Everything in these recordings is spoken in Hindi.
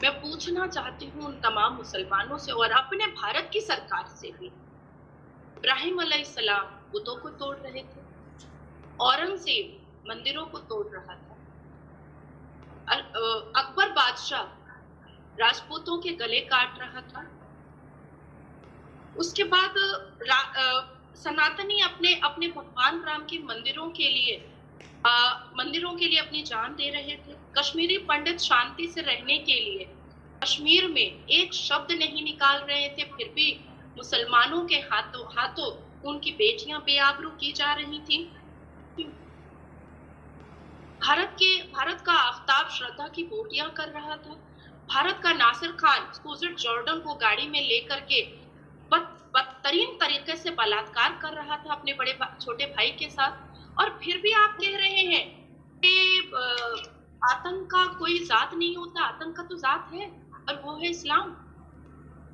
मैं पूछना चाहती हूँ उन तमाम मुसलमानों से और अपने भारत की सरकार से भी। इब्राहिम अलैहिस्सलाम बुतों को तोड़ रहे थे, औरंगजेब मंदिरों को तोड़ रहा था, अकबर बादशाह राजपूतों के गले काट रहा था। उसके बाद सनातनी अपने अपने भगवान राम के मंदिरों के लिए अपनी जान दे रहे थे। कश्मीरी पंडित शांति से रहने के लिए कश्मीर में एक शब्द नहीं निकाल रहे थे, फिर भी मुसलमानों के हाथों हाथों उनकी बेटियां बेआबरू की जा रही थी। भारत का आफताब श्रद्धा की बोटियां कर रहा था। भारत का नासिर खान सूजट जॉर्डन को गाड़ी में लेकर के बदतरीन तरीके से बलात्कार कर रहा था अपने छोटे भाई के साथ, और फिर भी आप कह रहे हैं कि आतंक का कोई जात नहीं होता। आतंक का तो जात है और वो है इस्लाम।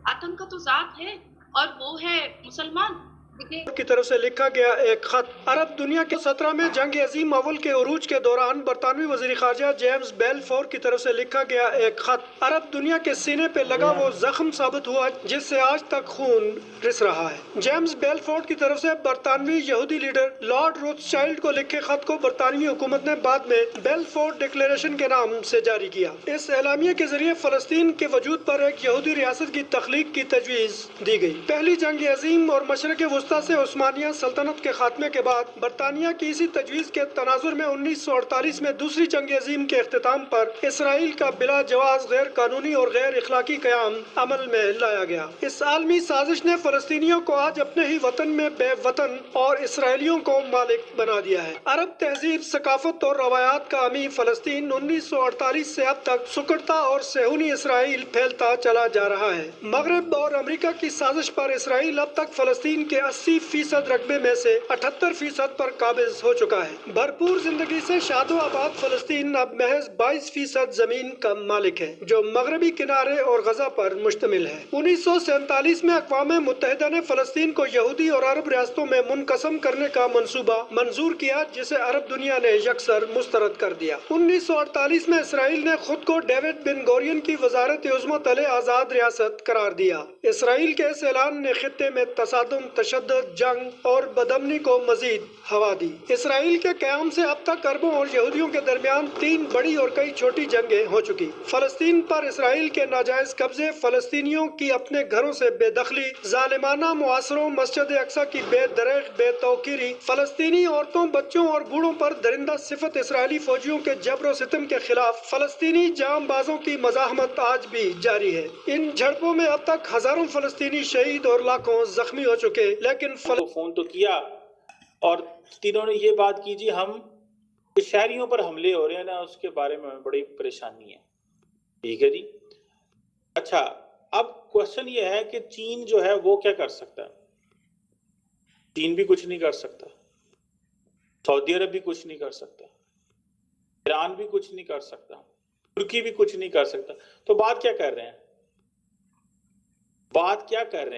आतंक का तो जात है और वो है मुसलमान। की तरफ से लिखा गया एक खत। अरब दुनिया के 17 में जंग अजीम अव्वल के उरूज के दौरान बरतानवी वजीर खारजा जेम्स बेलफोर की तरफ से लिखा गया एक खत अरब दुनिया के सीने पे लगा वो जख्म साबित हुआ जिससे आज तक खून रिस रहा है। जेम्स बेलफोर्ड की तरफ से बरतानवी यहूदी लीडर लॉर्ड रोथस्चाइल्ड को लिखे खत को बरतानवी हुकूमत ने बाद में बेलफोर्ड डिक्लेरेशन के नाम से जारी किया। इस एलामिया के जरिए फलस्तीन के वजूद पर एक यहूदी रियासत की तख्लीक की तजवीज दी गई। पहली जंग अजीम और मशरक़ वस्ता से उस्मानिया सल्तनत के खात्मे के बाद बरतानिया की इसी तजवीज के तनाजुर में 1948 में दूसरी जंग अजीम के अख्तिताम पर इसराइल का बिला जवाज गैर कानूनी और गैर इखलाकी कयाम अमल में लाया गया। इस आलमी साजिश ने फलस्तीनियों को आज अपने ही वतन में बेवतन और इसराइलियों को मालिक बना दिया है। अरब तहजीब, सकाफत और रवायात का अमी फलस्तीन 1948 से अब तक सुकड़ता और सेहूनी इसराइल फैलता चला जा रहा है। मगरब और अमेरिका की साजिश पर इसराइल अब तक फलस्तीन के 80% रकबे में से 78% पर काबिज हो चुका है। भरपूर जिंदगी से शादो आबाद फलस्तीन अब महज 22% जमीन का मालिक है जो मगरबी किनारे और गजा पर मुश्तमिल है। 1947 में अक़वाम मुत्तहिदा ने फलस्तीन को यहूदी और अरब रियासतों में मुनक़सम करने का मंसूबा मंजूर किया जिसे अरब दुनिया ने यकसर मुस्तरद कर दिया। 1948 में इसराइल ने खुद को डेविड बिन गोरियन की वजारत उज़्मा तले आज़ाद रियासत करार दिया। इसराइल के इस ऐलान ने खित्ते में तसादुम, तशद्दुद, जंग और बदअमनी को मजीद हवा दी। इसराइल के क़याम से अब तक अरबों और यहूदियों के दरमियान 3 बड़ी और कई छोटी जंगें हो चुकी। फलस्तीन पर इसराइल के नाजायज कब्जे, फलस्तीनियों की अपने घरों से बेदखली, जालिमाना मुआसरों, मस्जिद अक्सा की बेदरग बेतौकीरी, फलस्तीनी औरतों, बच्चों और बूढ़ों पर दरिंदा सिफत इसराइली फौजियों के जबर सितम के खिलाफ फलस्तीनी जांबाजों की मज़ाहमत आज भी जारी है। इन झड़पों में अब तक हजारों फलस्तीनी शहीद और लाखों जख्मी हो चुके, लेकिन फोन तो किया और तीनों ने ये बात की जी हम शहरियों पर हमले हो रहे हैं ना, उसके बारे में बड़ी परेशानी है। ठीक है जी। अच्छा, अब क्वेश्चन ये है कि चीन जो है वो क्या कर सकता है? चीन भी कुछ नहीं कर सकता, सऊदी अरब भी कुछ नहीं कर सकता, ईरान भी कुछ नहीं कर सकता, तुर्की भी कुछ नहीं कर सकता। तो बात क्या कर रहे हैं?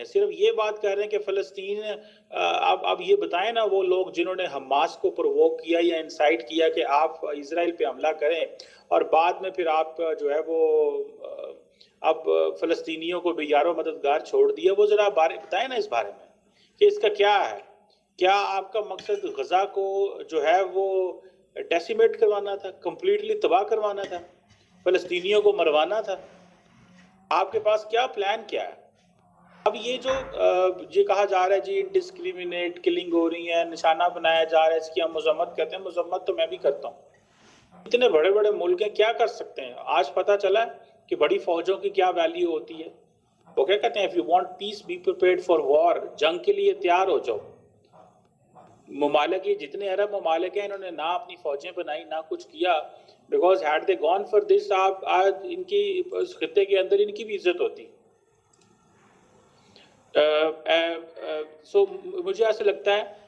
सिर्फ ये बात कर रहे हैं कि फलस्तीन, अब ये बताएं ना वो लोग जिन्होंने हमास को प्रोवोक किया या इंसाइट किया कि आप इजराइल पे हमला करें और बाद में फिर आप जो है वो अब फलस्तीनियों को भी यारो मददगार छोड़ दिया, वो जरा बताएं ना इस बारे में कि इसका क्या है। क्या आपका मकसद गजा को जो है वो डेसिमेट करवाना था, कंप्लीटली तबाह करवाना था, फलस्तीनियों को मरवाना था? आपके पास क्या प्लान क्या है? अब ये जो ये कहा जा रहा है जी इंडिस्क्रिमिनेट किलिंग हो रही है, निशाना बनाया जा रहा है, इसकी हम मजम्मत करते हैं। मजम्मत तो मैं भी करता हूँ। इतने बड़े बड़े मुल्क हैं, क्या कर सकते हैं? आज पता चला कि बड़ी फौजों की क्या वैल्यू होती है। वो क्या कहते हैं, if you want piece be prepared for war, जंग के लिए तैयार हो जाओ। ममालिक, ये जितने अरब ममालिक हैं, इन्होंने ना अपनी फौजें बनाई ना कुछ किया, because had they gone for this, आप आज इनकी इस खित्ते के अंदर इनकी भी इज्जत होती। मुझे ऐसा लगता है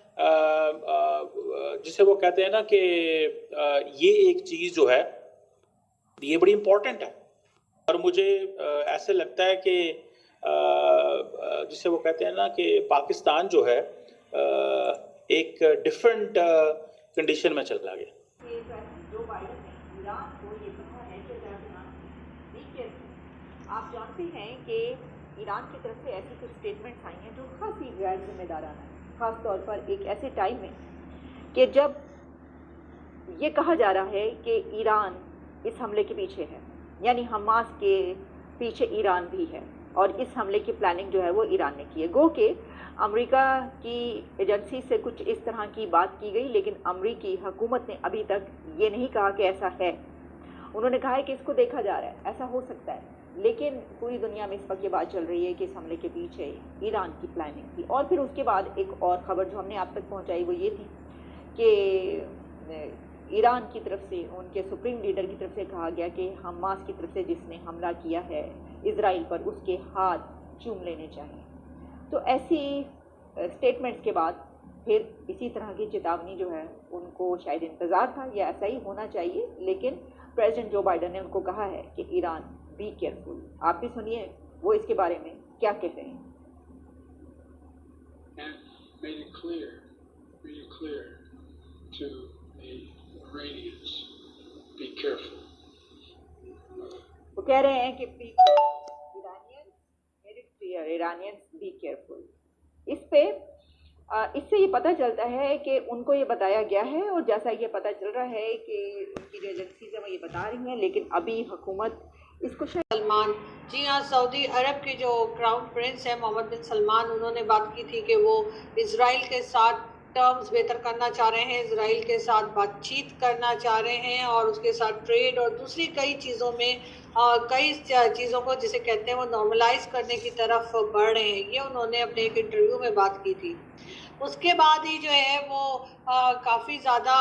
जिसे वो कहते हैं ना कि ये एक चीज़ जो है ये बड़ी इम्पोर्टेंट है। और मुझे ऐसे लगता है कि जिसे वो कहते हैं ना कि पाकिस्तान जो है एक डिफरेंट कंडीशन में चला गया। आप जानते हैं कि ईरान की तरफ से ऐसी कुछ स्टेटमेंट्स आई हैं जो खासी गैर जिम्मेदाराना है, ख़ास तौर पर एक ऐसे टाइम में कि जब ये कहा जा रहा है कि ईरान इस हमले के पीछे है, यानी हमास के पीछे ईरान भी है और इस हमले की प्लानिंग जो है वो ईरान ने की है। गो के अमेरिका की एजेंसी से कुछ इस तरह की बात की गई, लेकिन अमेरिकी हुकूमत ने अभी तक ये नहीं कहा कि ऐसा है। उन्होंने कहा है कि इसको देखा जा रहा है, ऐसा हो सकता है, लेकिन पूरी दुनिया में इस वक्त ये बात चल रही है कि इस हमले के पीछे ईरान की प्लानिंग थी। और फिर उसके बाद एक और ख़बर जो हमने आप तक पहुंचाई वो ये थी कि ईरान की तरफ से, उनके सुप्रीम लीडर की तरफ से कहा गया कि हमास की तरफ से जिसने हमला किया है इजराइल पर उसके हाथ चूम लेने चाहिए। तो ऐसी स्टेटमेंट्स के बाद फिर इसी तरह की चेतावनी जो है उनको शायद इंतज़ार था या ऐसा ही होना चाहिए, लेकिन प्रेसिडेंट जो बाइडन ने उनको कहा है कि ईरान बी केयरफुल। आप भी सुनिए वो इसके बारे में क्या कह रहे हैं। Made it clear to the Iranians, be careful. वो कह रहे हैं कि Iranians be careful। इस पे इससे ये पता चलता है कि उनको ये बताया गया है, और जैसा ये पता चल रहा है कि उनकी जो एजेंसीज है वो ये बता रही हैं, लेकिन अभी हुकूमत इसको सलमान, जी हाँ, सऊदी अरब के जो क्राउन प्रिंस है मोहम्मद बिन सलमान, उन्होंने बात की थी कि वो इजराइल के साथ टर्म्स बेहतर करना चाह रहे हैं, इजराइल के साथ बातचीत करना चाह रहे हैं और उसके साथ ट्रेड और दूसरी कई चीज़ों में कई चीज़ों को जिसे कहते हैं वो नॉर्मलाइज करने की तरफ बढ़ रहे हैं। ये उन्होंने अपने एक इंटरव्यू में बात की थी। उसके बाद ही जो है वो काफ़ी ज़्यादा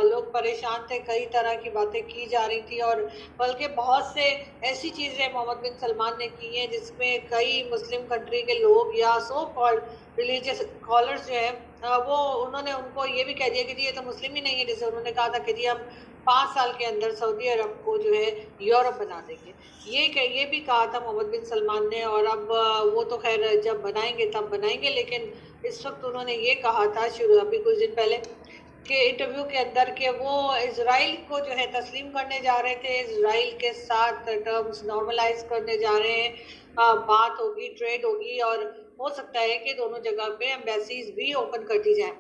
लोग परेशान थे, कई तरह की बातें की जा रही थी और बल्कि बहुत से ऐसी चीज़ें मोहम्मद बिन सलमान ने की हैं जिसमें कई मुस्लिम कंट्री के लोग या सो कॉल्ड रिलीजियस स्कॉलर्स जो है वो उन्होंने उनको ये भी कह दिया कि जी ये तो मुस्लिम ही नहीं है। जैसे उन्होंने कहा था कि जी हम 5 साल के अंदर सऊदी अरब को जो है यूरोप बना देंगे, ये भी कहा था मोहम्मद बिन सलमान ने। और अब वो तो खैर जब बनाएंगे तब बनाएंगे, लेकिन इस वक्त उन्होंने ये कहा था अभी कुछ दिन पहले के इंटरव्यू के अंदर कि वो इजराइल को जो है तस्लीम करने जा रहे थे, इजराइल के साथ टर्म्स नॉर्मलाइज करने जा रहे हैं, बात होगी, ट्रेड होगी और हो सकता है कि दोनों जगह पे एम्बेसीज भी ओपन कर दी जाए।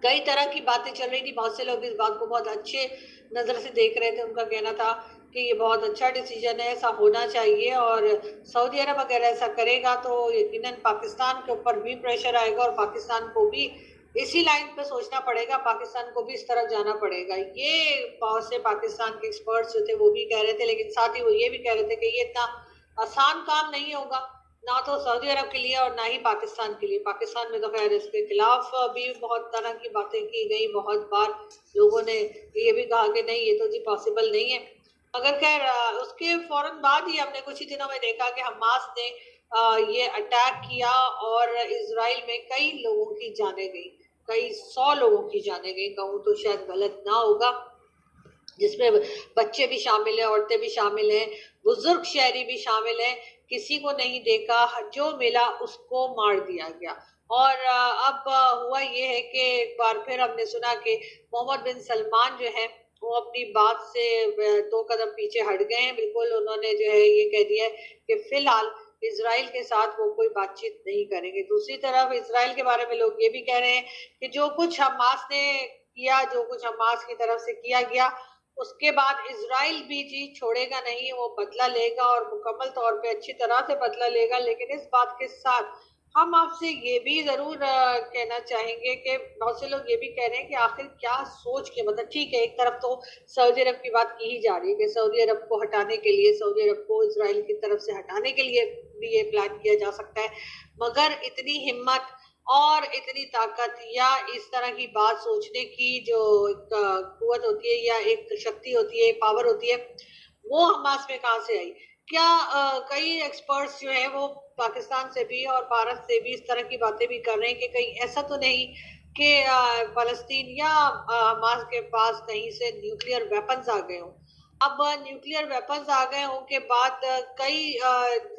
कई तरह की बातें चल रही थी, बहुत से लोग इस बात को बहुत अच्छे नज़र से देख रहे थे। उनका कहना था कि ये बहुत अच्छा डिसीजन है, ऐसा होना चाहिए और सऊदी अरब अगर ऐसा करेगा तो यकीनन पाकिस्तान के ऊपर भी प्रेशर आएगा और पाकिस्तान को भी इसी लाइन पे सोचना पड़ेगा, पाकिस्तान को भी इस तरफ जाना पड़ेगा। ये बहुत से पाकिस्तान के एक्सपर्ट्स जो थे वो भी कह रहे थे, लेकिन साथ ही वो ये भी कह रहे थे कि ये इतना आसान काम नहीं होगा, ना तो सऊदी अरब के लिए और ना ही पाकिस्तान के लिए। पाकिस्तान में तो खैर इसके खिलाफ भी बहुत तरह की बातें की गई, बहुत बार लोगों ने ये भी कहा कि नहीं ये तो जी पॉसिबल नहीं है। मगर खैर उसके फौरन बाद ही हमने कुछ ही दिनों में देखा कि हमास ने ये अटैक किया और इजराइल में कई लोगों की जानें गई, कई 100 लोगों की जानें गई, कहूँ तो शायद गलत ना होगा, जिसमें बच्चे भी शामिल हैं, औरतें भी शामिल हैं, बुजुर्ग शहरी भी शामिल हैं। किसी को नहीं देखा, जो मिला उसको मार दिया गया। और अब हुआ ये है कि एक बार फिर हमने सुना कि मोहम्मद बिन सलमान जो है वो अपनी बात से 2 कदम पीछे हट गए हैं। बिल्कुल उन्होंने जो है ये कह दिया है कि फिलहाल इजराइल के साथ वो कोई बातचीत नहीं करेंगे। दूसरी तरफ इजराइल के बारे में लोग ये भी कह रहे हैं कि जो कुछ हमास ने किया, जो कुछ हमास की तरफ से किया गया, उसके बाद इजराइल भी जी छोड़ेगा नहीं, वो बदला लेगा और मुकम्मल तौर पे अच्छी तरह से बदला लेगा। लेकिन इस बात के साथ हम आपसे ये भी ज़रूर कहना चाहेंगे कि बहुत से लोग ये भी कह रहे हैं कि आखिर क्या सोच के, मतलब ठीक है एक तरफ तो सऊदी अरब की बात की ही जा रही है कि सऊदी अरब को हटाने के लिए, सऊदी अरब को इजराइल की तरफ से हटाने के लिए भी ये प्लान किया जा सकता है, मगर इतनी हिम्मत और इतनी ताकत या इस तरह की बात सोचने की जो कुव्वत होती है या एक शक्ति होती है, पावर होती है, वो हमास में कहाँ से आई? क्या कई एक्सपर्ट्स जो है वो पाकिस्तान से भी और भारत से भी इस तरह की बातें भी कर रहे हैं कि कहीं ऐसा तो नहीं कि फ़लस्तीन या हमास के पास कहीं से न्यूक्लियर वेपन्स आ गए हों। अब न्यूक्लियर वेपन्स आ गए हों के बाद कई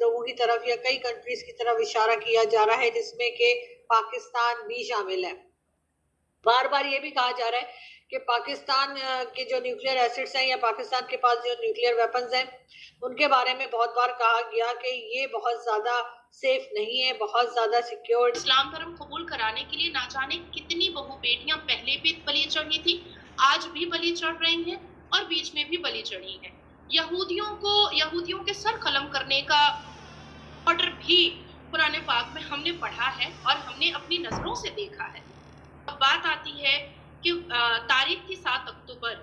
लोगों की तरफ या कई कंट्रीज की तरफ इशारा किया जा रहा है, जिसमें कि पाकिस्तान भी शामिल है। बार बार ये भी कहा जा रहा है कि पाकिस्तान के जो न्यूक्लियर एसिड्स हैं या पाकिस्तान के पास जो न्यूक्लियर वेपन्स हैं उनके बारे में बहुत बार कहा गया कि ये बहुत ज़्यादा सेफ नहीं है, बहुत ज़्यादा सिक्योर्ड। इस्लाम धर्म कबूल कराने के लिए ना जाने कितनी बहु बेटियां पहले भी बलि चढ़ी थी, आज भी बलि चढ़ रही हैं और बीच में भी बलि चढ़ी हैं। यहूदियों के सर कलम करने का ऑर्डर भी कुरान पाक में हमने पढ़ा है और हमने अपनी नजरों से देखा है। अब बात आती है कि तारीख थी 7 अक्टूबर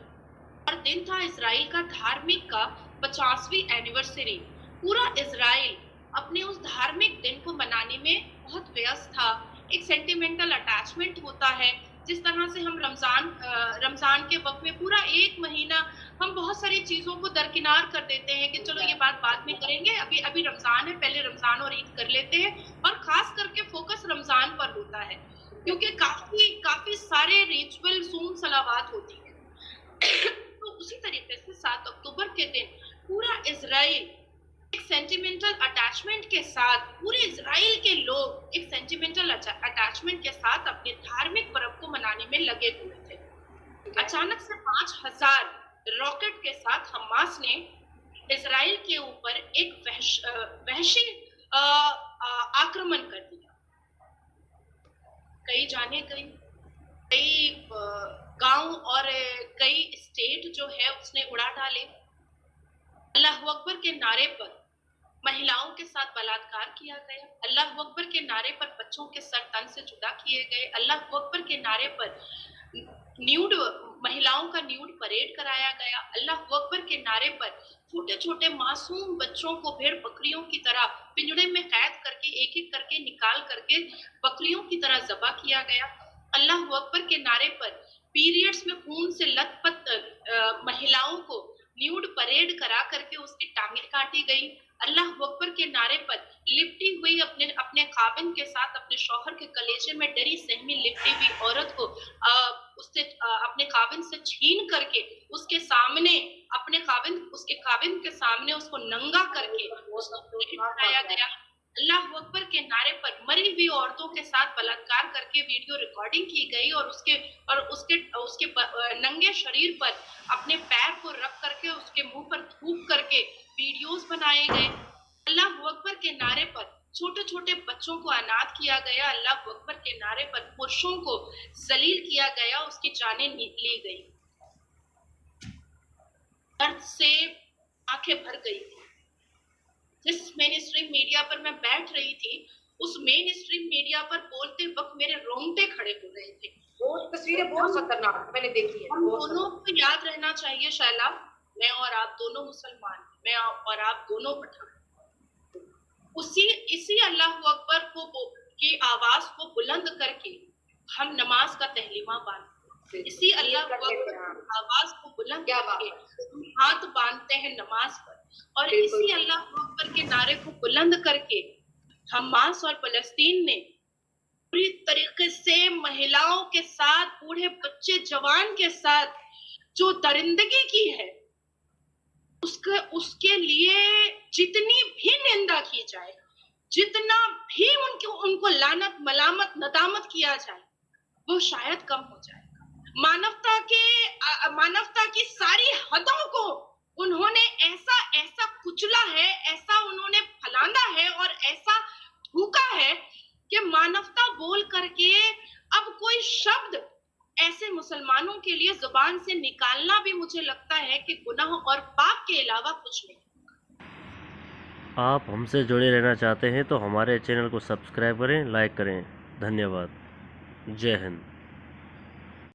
और दिन था इजराइल का धार्मिक का 50वीं एनिवर्सरी। पूरा इजराइल अपने उस धार्मिक दिन को मनाने में बहुत व्यस्त था। एक सेंटिमेंटल अटैचमेंट होता है, जिस तरह से हम रमजान के वक्त में पूरा एक महीना हम बहुत सारी चीजों को दरकिनार कर देते हैं कि चलो ये बात बाद में करेंगे, अभी रमजान है, पहले रमजान और ईद कर लेते हैं। और खास करके फोकस रमजान पर होता है क्योंकि काफी सारे रिचुअल सूम सलावात होती है। तो उसी तरीके से 7 अक्टूबर के दिन पूरा इजराइल एक सेंटिमेंटल अटैचमेंट के साथ, पूरे इजराइल के लोग एक सेंटिमेंटल अटैचमेंट के साथ अपने धार्मिक पर्व को मनाने में लगे हुए थे। अचानक से 5000 रॉकेट के साथ हमास ने इजराइल के ऊपर एक वहशी आक्रमण कर दिया। कई जाने कई गांव और कई स्टेट जो है उसने उड़ा डाले। अल्लाह अकबर के नारे पर महिलाओं के साथ बलात्कार किया गया। अल्लाह अकबर के नारे पर बच्चों के सर तन से जुदा किए गए। अल्लाह अकबर के नारे पर महिलाओं का न्यूड परेड कराया गया। अल्लाह अकबर के नारे पर छोटे छोटे मासूम बच्चों को भेड़ बकरियों की तरह पिंजड़े में कैद करके एक एक करके निकाल करके बकरियों की तरह ज़बह किया गया। अल्लाह अकबर के नारे पर पीरियड्स में खून से लथपथ महिलाओं को न्यूड परेड करा करके उसकी टांगें काटी गई। अल्लाह अकबर के नारे पर लिपटी हुई अपने खाविंद के साथ अपने शौहर के कलेजे में डरी सहमी लिपटी हुई औरत को उससे अपने खाविंद से छीन करके उसके सामने उसके खाविंद के सामने उसको नंगा करके उसको उठाया गया। अल्लाह अकबर के नारे पर मरी हुई औरतों के साथ बलात्कार करके वीडियो रिकॉर्डिंग की गई और उसके नंगे शरीर पर अपने पैर को रख करके उसके मुंह पर थूक करके वीडियोस बनाए गए। अल्लाह अकबर के नारे पर छोटे छोटे बच्चों को अनाथ किया गया। अल्लाह अकबर के नारे पर पुरुषों को जलील किया गया, उसकी जानें ली गई। दर्द से आंखें भर गई। जिस मेन स्ट्रीम मीडिया पर मैं बैठ रही थी उस मेन स्ट्रीम मीडिया पर बोलते वक्त मेरे रोंगटे खड़े हो रहे थे। वो तस्वीरें बहुत खतरनाक मैंने देखी है। हम दोनों को याद रहना चाहिए शैला, मैं और आप दोनों मुसलमान, मैं और आप दोनों पठान। इसी अल्लाह अकबर की आवाज को बुलंद करके हम नमाज का तहलीमा बांधते, इसी अल्लाह अकबर की आवाज को बुलंद करके हम हाथ बांधते हैं नमाज पर, और इसी अल्लाह अकबर के नारे को बुलंद करके हमास और फलस्तीन ने पूरी तरीके से महिलाओं के साथ, बूढ़े बच्चे जवान के साथ जो दरिंदगी की है उसके लिए जितनी भी निंदा की जाए, जितना भी उनको लानत मलामत नदामत किया जाए वो शायद कम हो जाएगा। मानवता की सारी हदों को उन्होंने ऐसा कुचला है, ऐसा उन्होंने फलांदा है और ऐसा थूका है कि मानवता बोल करके अब कोई शब्द ऐसे मुसलमानों के लिए जुबान से निकालना भी मुझे लगता है कि गुनाह और पाप के अलावा कुछ नहीं। आप हमसे जुड़े रहना चाहते हैं तो हमारे चैनल को सब्सक्राइब करें, लाइक करें। धन्यवाद। जय हिंद।